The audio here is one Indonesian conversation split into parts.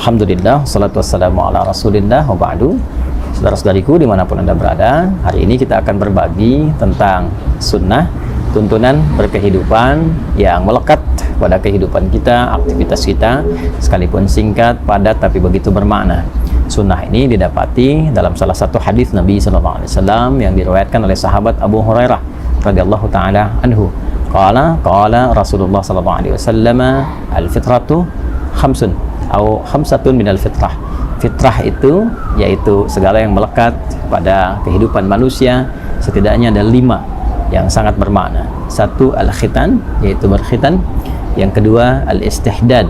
Alhamdulillah, salatu wassalamu ala rasulillah wa ba'du. Saudara-saudariku dimanapun Anda berada, hari ini kita akan berbagi tentang sunnah, tuntunan berkehidupan yang melekat pada kehidupan kita, aktivitas kita, sekalipun singkat, padat, tapi begitu bermakna. Sunnah ini didapati dalam salah satu hadis Nabi SAW yang diriwayatkan oleh sahabat Abu Hurairah radhiyallahu ta'ala anhu. Qala Rasulullah SAW, al-fitratu khamsun atau khamsatun minal fitrah. Fitrah itu yaitu segala yang melekat pada kehidupan manusia, setidaknya ada 5 yang sangat bermakna. Satu, al-khitan, yaitu berkhitan. Yang kedua, al-istihdad,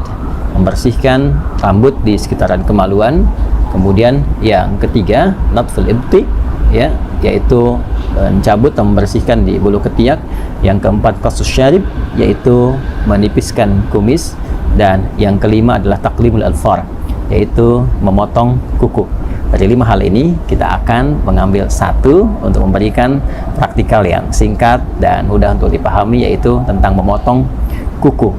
membersihkan rambut di sekitaran kemaluan. Kemudian yang ketiga, natful ibti, ya, yaitu mencabut atau membersihkan di bulu ketiak. Yang keempat, qasus syarib, yaitu menipiskan kumis. Dan yang kelima adalah taqlimul alfar, yaitu memotong kuku. Dari 5 hal ini kita akan mengambil satu untuk memberikan praktikal yang singkat dan mudah untuk dipahami, yaitu tentang memotong kuku.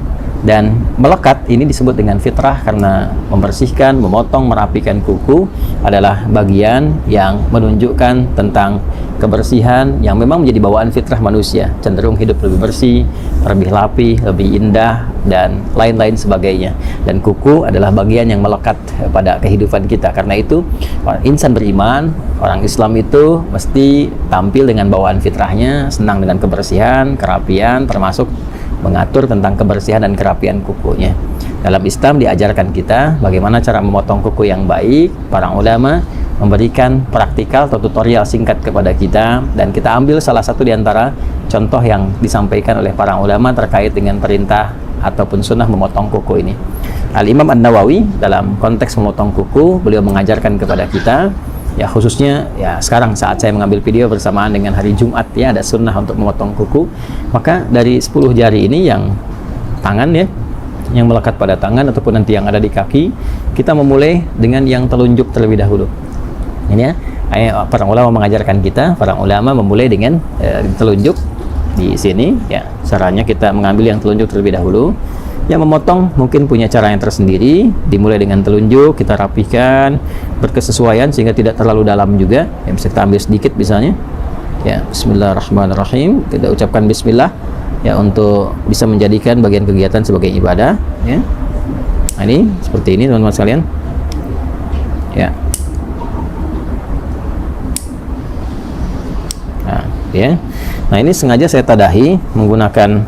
Dan melekat ini disebut dengan fitrah karena membersihkan, memotong, merapikan kuku adalah bagian yang menunjukkan tentang kebersihan yang memang menjadi bawaan fitrah manusia, cenderung hidup lebih bersih, lebih rapi, lebih indah, dan lain-lain sebagainya. Dan kuku adalah bagian yang melekat pada kehidupan kita. Karena itu orang insan beriman, orang Islam itu mesti tampil dengan bawaan fitrahnya, senang dengan kebersihan, kerapian, termasuk mengatur tentang kebersihan dan kerapian kukunya. Dalam Islam diajarkan kita bagaimana cara memotong kuku yang baik. Para ulama memberikan praktikal atau tutorial singkat kepada kita, dan kita ambil salah satu di antara contoh yang disampaikan oleh para ulama terkait dengan perintah ataupun sunnah memotong kuku ini. Al-Imam An-Nawawi dalam konteks memotong kuku, beliau mengajarkan kepada kita, ya khususnya ya sekarang saat saya mengambil video bersamaan dengan hari Jumat, ya ada sunnah untuk memotong kuku. Maka dari 10 jari ini yang tangan, ya, yang melekat pada tangan ataupun nanti yang ada di kaki, kita memulai dengan yang telunjuk terlebih dahulu. Ini ya, para ulama mengajarkan kita, para ulama memulai dengan telunjuk di sini, ya. Caranya kita mengambil yang telunjuk terlebih dahulu. Yang memotong mungkin punya cara yang tersendiri, dimulai dengan telunjuk, kita rapihkan berkesesuaian sehingga tidak terlalu dalam juga, ya, bisa kita ambil sedikit misalnya, ya. Bismillahirrahmanirrahim, kita ucapkan bismillah, ya, untuk bisa menjadikan bagian kegiatan sebagai ibadah, ya. Nah, ini seperti ini teman-teman sekalian, ya. Ya. Nah, ini sengaja saya tadahi menggunakan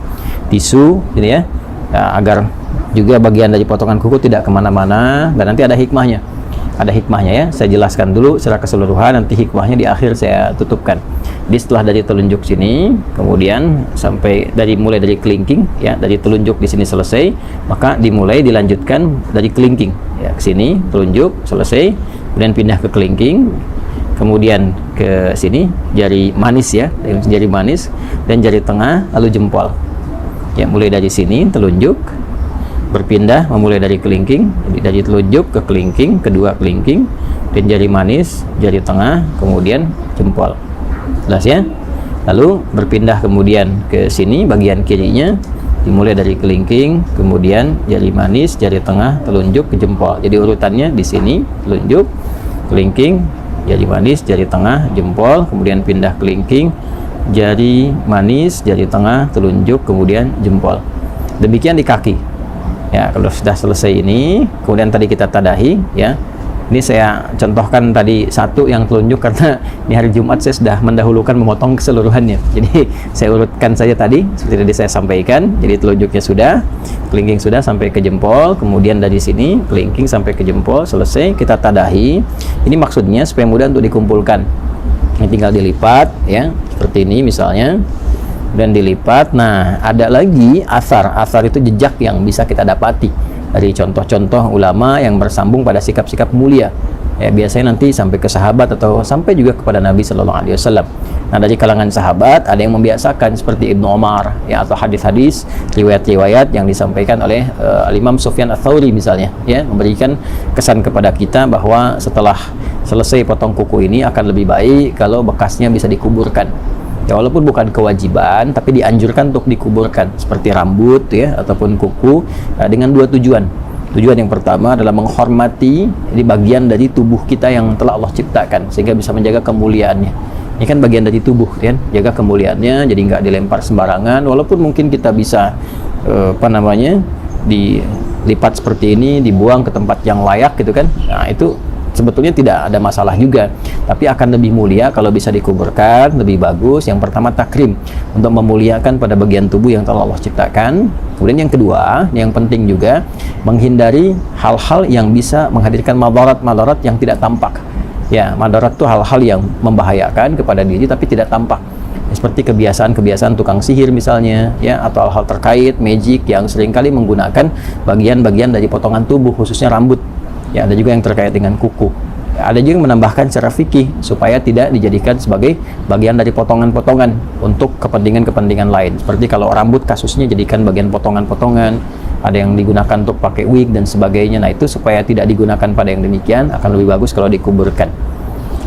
tisu ini, ya, agar juga bagian dari potongan kuku tidak kemana-mana. Dan nanti ada hikmahnya, ya. Saya jelaskan dulu secara keseluruhan, nanti hikmahnya di akhir saya tutupkan. Jadi setelah dari telunjuk sini, kemudian sampai mulai dari kelingking, ya, dari telunjuk di sini selesai, maka dilanjutkan dari kelingking, ya, ke sini telunjuk selesai, kemudian pindah ke kelingking, kemudian ke sini jari manis, ya, jari manis dan jari tengah, lalu jempol, ya. Mulai dari sini telunjuk, berpindah memulai dari kelingking, jadi dari telunjuk ke kelingking, kedua kelingking, dan jari manis, jari tengah, kemudian jempol. Jelas, ya. Lalu berpindah kemudian ke sini bagian kirinya, dimulai dari kelingking, kemudian jari manis, jari tengah, telunjuk ke jempol. Jadi urutannya di sini telunjuk, kelingking, jari manis, jari tengah, jempol, kemudian pindah kelingking, jari manis, jari tengah, telunjuk, kemudian jempol. Demikian di kaki, ya. Kalau sudah selesai ini, kemudian tadi kita tadahi, ya. Ini saya contohkan tadi satu yang telunjuk karena di hari Jumat saya sudah mendahulukan memotong keseluruhannya. Jadi saya urutkan saja tadi seperti tadi saya sampaikan. Jadi telunjuknya sudah, kelingking sudah sampai ke jempol, kemudian dari sini kelingking sampai ke jempol selesai, kita tadahi. Ini maksudnya supaya mudah untuk dikumpulkan. Ini tinggal dilipat, ya, seperti ini misalnya, dan dilipat. Nah, ada lagi asar itu jejak yang bisa kita dapati dari contoh-contoh ulama yang bersambung pada sikap-sikap mulia, ya, biasanya nanti sampai ke sahabat atau sampai juga kepada Nabi Shallallahu Alaihi Wasallam. Nah, dari kalangan sahabat ada yang membiasakan seperti Ibnu Umar, ya, atau hadis-hadis, riwayat-riwayat yang disampaikan oleh Imam Sufyan Ats-Tsauri misalnya, ya, memberikan kesan kepada kita bahwa setelah selesai potong kuku ini akan lebih baik kalau bekasnya bisa dikuburkan. Ya, walaupun bukan kewajiban, tapi dianjurkan untuk dikuburkan seperti rambut, ya, ataupun kuku, dengan 2 tujuan. Tujuan yang pertama adalah menghormati di bagian dari tubuh kita yang telah Allah ciptakan, sehingga bisa menjaga kemuliaannya. Ini kan bagian dari tubuh, kan? Jaga kemuliaannya, jadi nggak dilempar sembarangan. Walaupun mungkin kita bisa dilipat seperti ini, dibuang ke tempat yang layak, gitu kan? Nah, itu sebetulnya tidak ada masalah juga, tapi akan lebih mulia kalau bisa dikuburkan, lebih bagus. Yang pertama takrim, untuk memuliakan pada bagian tubuh yang telah Allah ciptakan. Kemudian yang kedua, yang penting juga, menghindari hal-hal yang bisa menghadirkan madarat yang tidak tampak. Ya, madarat itu hal-hal yang membahayakan kepada diri tapi tidak tampak, seperti kebiasaan-kebiasaan tukang sihir misalnya, ya, atau hal-hal terkait magic yang seringkali menggunakan bagian-bagian dari potongan tubuh, khususnya rambut. Ya, ada juga yang terkait dengan kuku. Ada juga yang menambahkan secara fikih supaya tidak dijadikan sebagai bagian dari potongan-potongan untuk kepentingan-kepentingan lain. Seperti kalau rambut kasusnya jadikan bagian potongan-potongan, ada yang digunakan untuk pakai wig dan sebagainya. Nah, itu supaya tidak digunakan pada yang demikian, akan lebih bagus kalau dikuburkan.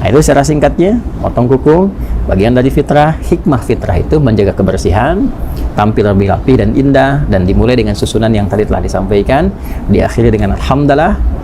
Nah, itu secara singkatnya, potong kuku, bagian dari fitrah. Hikmah fitrah itu menjaga kebersihan, tampil lebih rapi dan indah, dan dimulai dengan susunan yang tadi telah disampaikan, diakhiri dengan alhamdulillah.